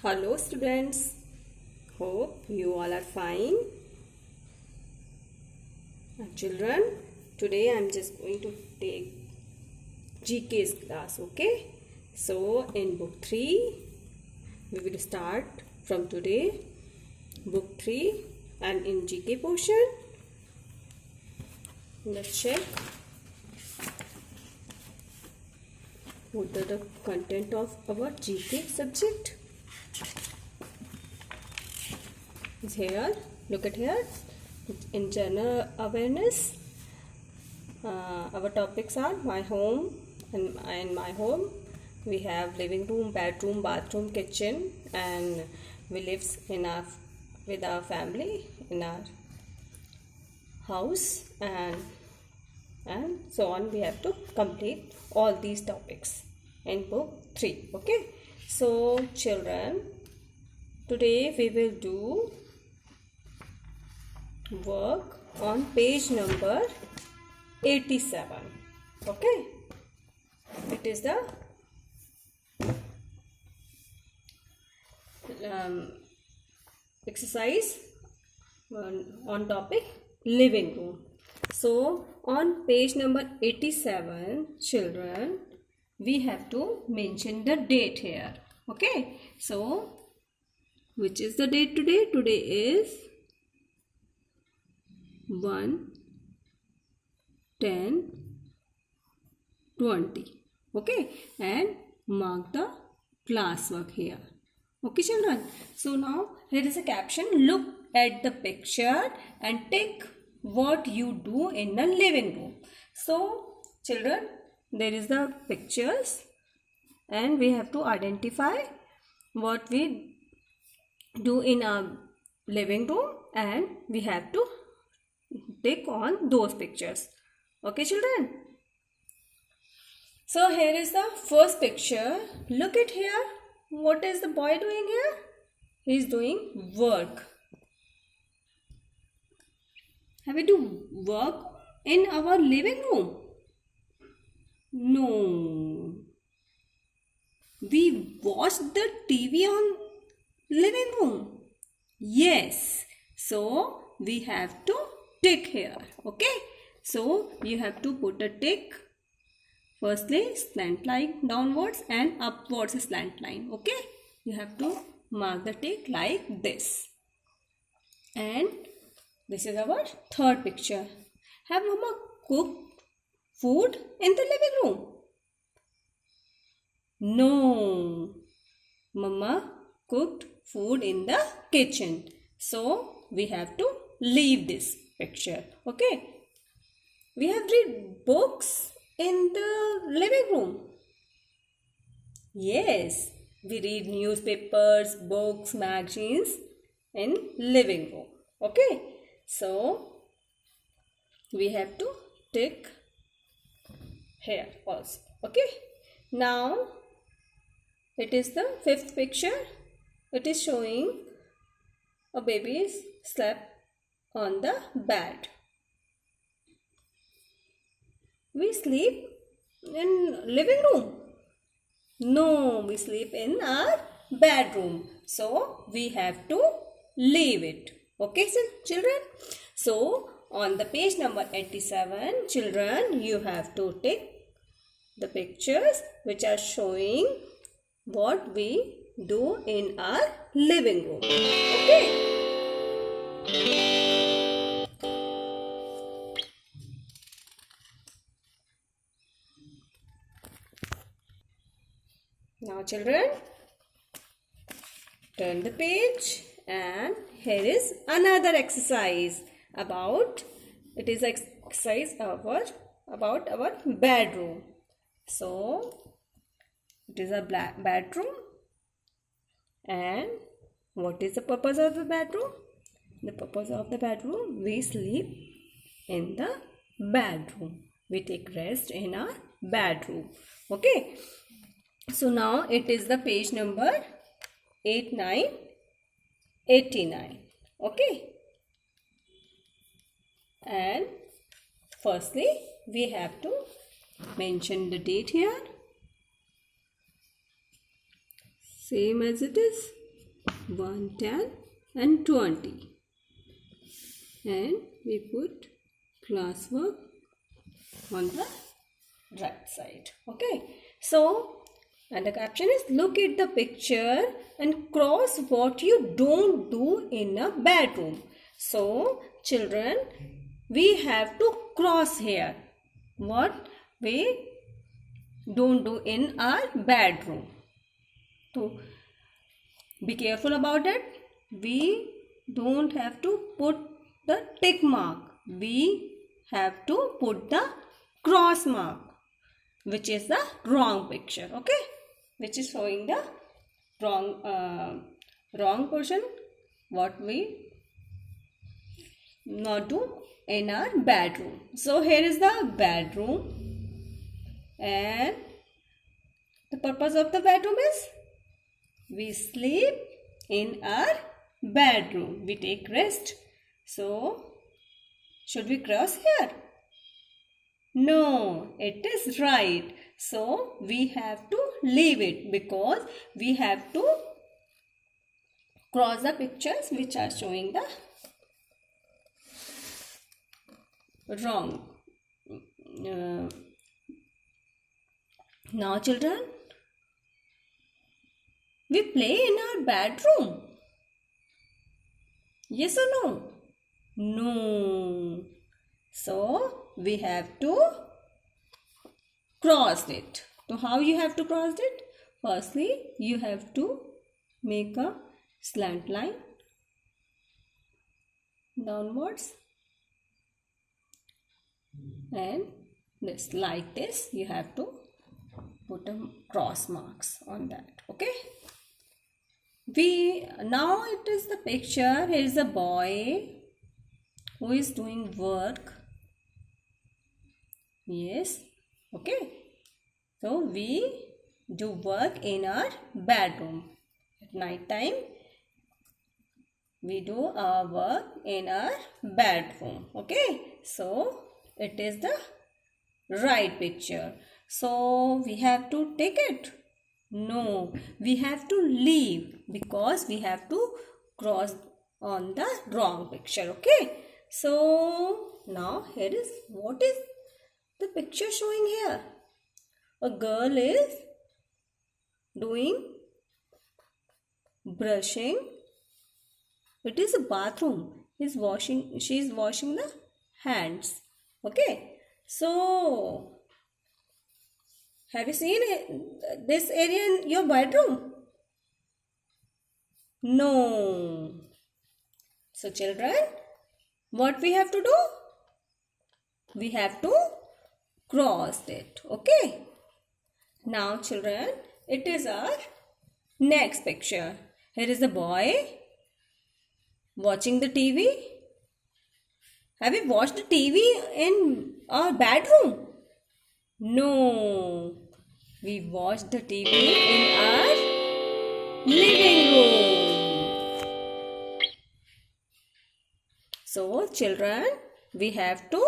Hello students, hope you all are fine. Children, today I am just going to take GK's class, okay? So in book 3, we will start from today, book 3 and in GK portion. Let's check what are the content of our GK subject. Is here, look at here. In general awareness, our topics are my home, and in my home we have living room, bedroom, bathroom, kitchen, and we live with our family in our house, and so on. We have to complete all these topics in book 3. Okay, so children, today we will do work on page number 87. Okay, it is the exercise on topic living room. So on page number 87, children, we have to mention the date here. Okay, so which is the date today? Today is 1/10/20. Okay, and mark the classwork here. Okay children, so now here is a caption. Look at the picture and take what you do in the living room. So children, there is the pictures and we have to identify what we do in our living room and we have to take on those pictures. Okay children, so here is the first picture. Look at here. What is the boy doing here? He is doing work. Have we do work in our living room? No. We watch the TV on living room. Yes. So we have to tick here. Okay, so you have to put a tick. Firstly slant line downwards and upwards slant line. Okay, you have to mark the tick like this. And this is our third picture. Have mama cooked food in the living room? No, mama cooked food in the kitchen. So we have to leave this picture. Okay, we have read books in the living room. Yes, we read newspapers, books, magazines in living room. Okay, so we have to tick here also. Okay, now it is the fifth picture. It is showing a baby slept on the bed. We sleep in living room? No, we sleep in our bedroom. So we have to leave it. Okay, children? So on the page number 87, children, you have to take the pictures which are showing what we do in our living room. Okay. Now children, turn the page and here is another exercise about exercise about our bedroom. So it is a bedroom, and what is the purpose of the bedroom? The purpose of the bedroom, we sleep in the bedroom. We take rest in our bedroom. Okay. So now it is the page number 89. Okay. And firstly we have to mention the date here. Same as it is. 1, 10 and 20. And we put classwork on the right side. Okay. So, and the caption is look at the picture and cross what you don't do in a bedroom. So, children, we have to cross here what we don't do in our bedroom. So, be careful about it. We don't have to put the tick mark. We have to put the cross mark, which is the wrong picture. Okay, which is showing the wrong portion. What we not do in our bedroom. So here is the bedroom, and the purpose of the bedroom is we sleep in our bedroom. We take rest. So, should we cross here? No, it is right. So, we have to leave it because we have to cross the pictures which are showing the wrong. Now, children, we play in our bedroom. Yes or no? No. So, we have to cross it. So, how you have to cross it? Firstly, you have to make a slant line downwards. And this, like this, you have to put a cross marks on that. Okay. Now it is the picture. Here is a boy who is doing work. Yes. Okay. So we do work in our bedroom. At night time, we do our work in our bedroom. Okay. So it is the right picture. So we have to take it. No, we have to leave because we have to cross on the wrong picture. Okay. So now here is what is the picture showing here. A girl is doing brushing. It is a bathroom. She is washing the hands. Okay. So have you seen this area in your bedroom? No. So children, what we have to do? We have to cross it. Okay. Now children, it is our next picture. Here is a boy watching the TV. Have you watched the TV in our bedroom? No. We watch the TV in our living room. So, children, we have to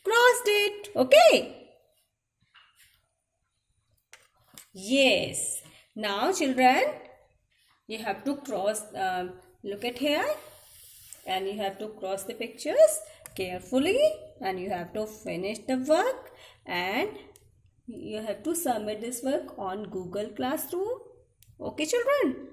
cross it. Okay? Yes. Now, children, you have to cross, look at here, and you have to cross the pictures carefully, and you have to finish the work, and you have to submit this work on Google Classroom. Okay, children?